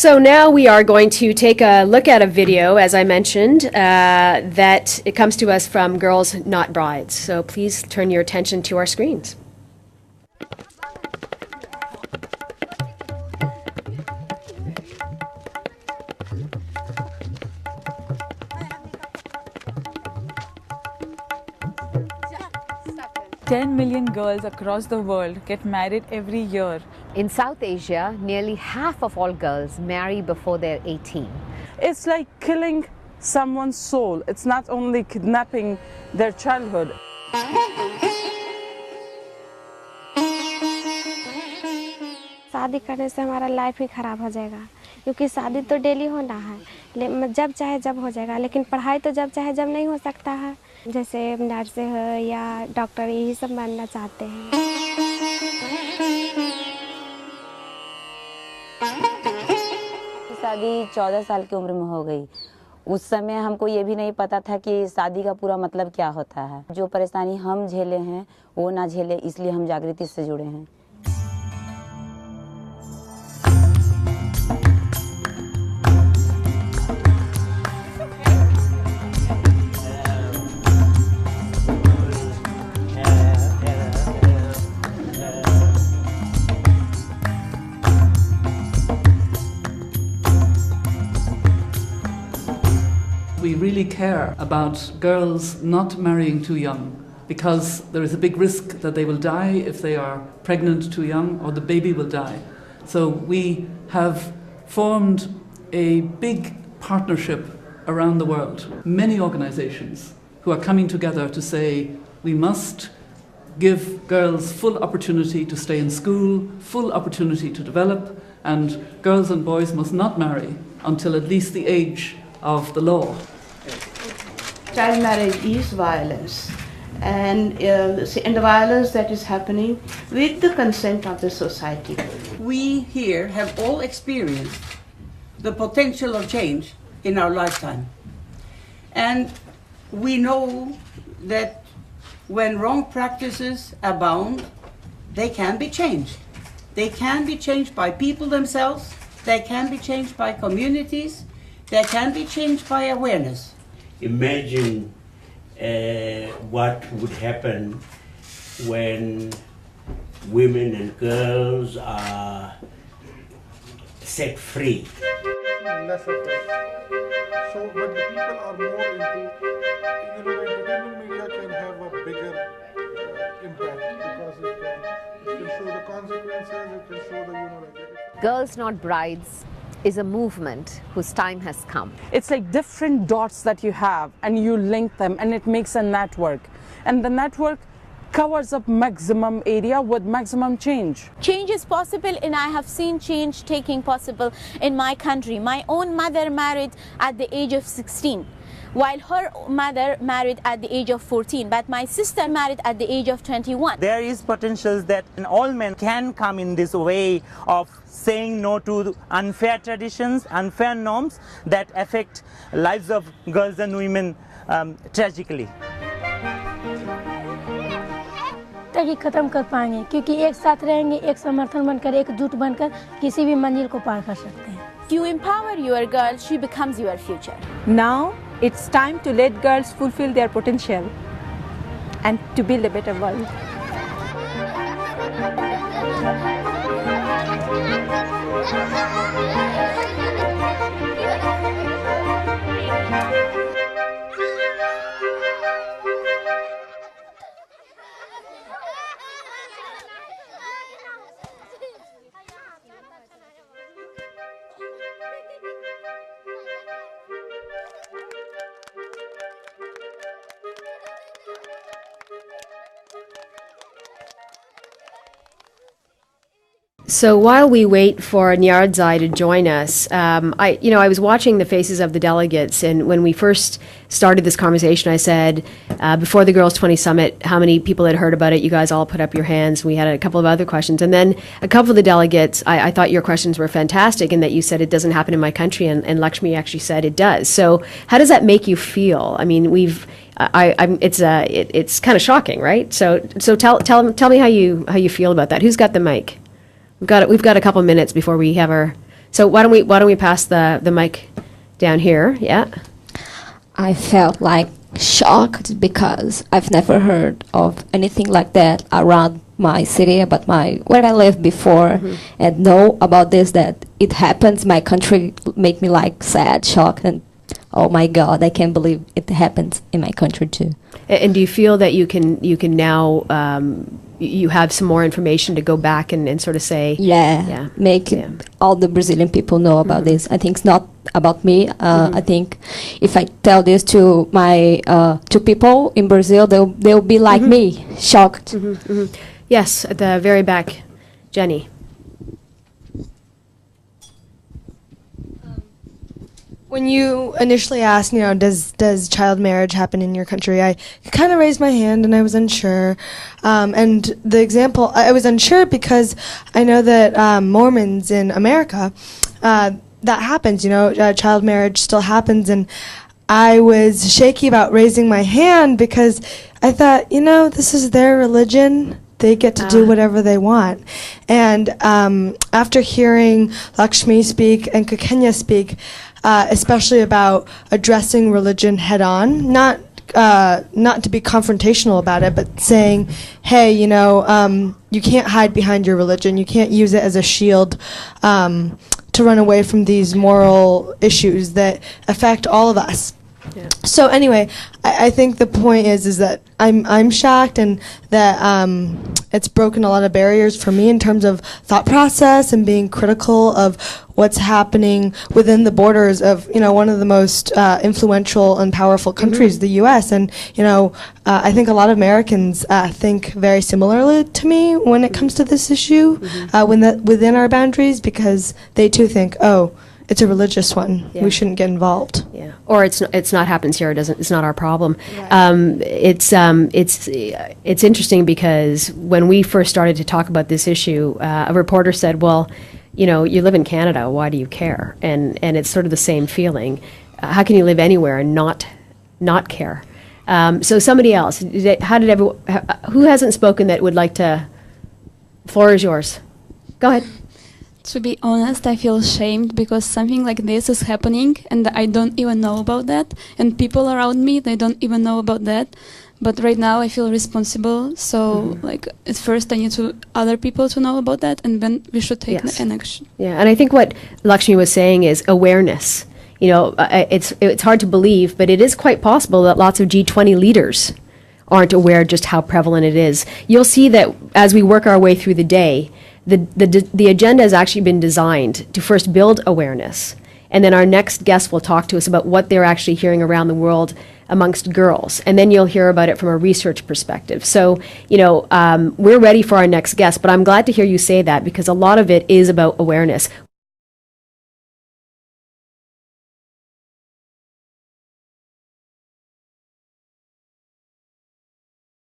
So now we are going to take a look at a video, as I mentioned, that it comes to us from Girls Not Brides. So please turn your attention to our screens. $10 million girls across the world get married every year. In South Asia, nearly half of all girls marry before they're 18. It's like killing someone's soul. It's not only kidnapping their childhood. शादी करने से हमारा life ही ख़राब हो जाएगा, क्योंकि शादी तो डेली होना है, जब चाहे जब हो जाएगा, लेकिन पढ़ाई तो जब चाहे जब नहीं हो सकता है। जैसे नर्स हो या डॉक्टर, यही सब बनना चाहते हैं। शादी 14 साल की उम्र में हो गई। उस समय हमको ये भी नहीं पता था कि शादी का पूरा मतलब क्या होता है। जो परेशानी हम झेले हैं वो ना झेले, इसलिए हम जागृति से जुड़े हैं। We really care about girls not marrying too young, because there is a big risk that they will die if they are pregnant too young, or the baby will die. So we have formed a big partnership around the world. Many organizations who are coming together to say we must give girls full opportunity to stay in school, full opportunity to develop, and girls and boys must not marry until at least the age of the law. Child marriage is violence, and the violence that is happening with the consent of the society. We here have all experienced the potential of change in our lifetime. And we know that when wrong practices abound, they can be changed. They can be changed by people themselves, they can be changed by communities, they can be changed by awareness. Imagine what would happen when women and girls are set free. Less effect. So, but the people are more into, the entertainment media can have a bigger impact, because it can show the consequences, it can show the, Girls Not Brides is a movement whose time has come. It's like different dots that you have and you link them and it makes a network. And the network covers up maximum area with maximum change. Change is possible, and I have seen change taking possible in my country. My own mother married at the age of 16. While her mother married at the age of 14, but my sister married at the age of 21. There is potential that all men can come in this way of saying no to unfair traditions, unfair norms that affect lives of girls and women tragically. तभी खत्म कर पाएंगे, क्योंकि एक साथ रहेंगे, एक समर्थन बनकर, एकजुट बनकर किसी भी मंजिल को पार कर सकते हैं. You empower your girl, she becomes your future. Now it's time to let girls fulfill their potential and to build a better world. So while we wait for Nyardzai to join us, I was watching the faces of the delegates, and when we first started this conversation, I said, before the Girls 20 Summit, how many people had heard about it? You guys all put up your hands. We had a couple of other questions. And then a couple of the delegates, I thought your questions were fantastic, and that you said it doesn't happen in my country, and Lakshmi actually said it does. So how does that make you feel? I mean, it's kind of shocking, right? So tell me how you feel about that. Who's got the mic? We've got a couple minutes before we have our So why don't we pass the mic down here? Yeah. I felt like shocked because I've never heard of anything like that around my city, about where I lived before, and know about this, that it happens in my country, make me like sad, shocked, and oh my God, I can't believe it happens in my country too. And do you feel that you can now you have some more information to go back and sort of say make all the Brazilian people know about this. I think it's not about me. I think if I tell this to my to people in Brazil, they'll be like me, shocked. Yes, at the very back, Jenny. When you initially asked, does child marriage happen in your country, I kind of raised my hand and I was unsure. And the example, I was unsure because I know that Mormons in America, that happens, child marriage still happens. And I was shaky about raising my hand because I thought, this is their religion. They get to do whatever they want. And after hearing Lakshmi speak and Kukenya speak, especially about addressing religion head on, not to be confrontational about it, but saying, hey, you can't hide behind your religion. You can't use it as a shield to run away from these moral issues that affect all of us. Yeah. So anyway, I think the point is that I'm shocked, and that it's broken a lot of barriers for me in terms of thought process and being critical of what's happening within the borders of one of the most influential and powerful countries, the U.S. And I think a lot of Americans think very similarly to me when it comes to this issue within our boundaries, because they too think, oh, it's a religious one. Yeah. We shouldn't get involved. Yeah, or it's not happens here. It's not our problem. Right. It's interesting because when we first started to talk about this issue, a reporter said, "Well, you live in Canada. Why do you care?" And it's sort of the same feeling. How can you live anywhere and not care? So somebody else. Who hasn't spoken that would like to? Floor is yours. Go ahead. To be honest, I feel ashamed because something like this is happening and I don't even know about that. And people around me, they don't even know about that. But right now I feel responsible. So at first I need other people to know about that, and then we should take an action. Yeah, and I think what Lakshmi was saying is awareness. It's hard to believe, but it is quite possible that lots of G20 leaders aren't aware just how prevalent it is. You'll see that as we work our way through the day, the agenda has actually been designed to first build awareness, and then our next guest will talk to us about what they're actually hearing around the world amongst girls, and then you'll hear about it from a research perspective. So, we're ready for our next guest, but I'm glad to hear you say that because a lot of it is about awareness.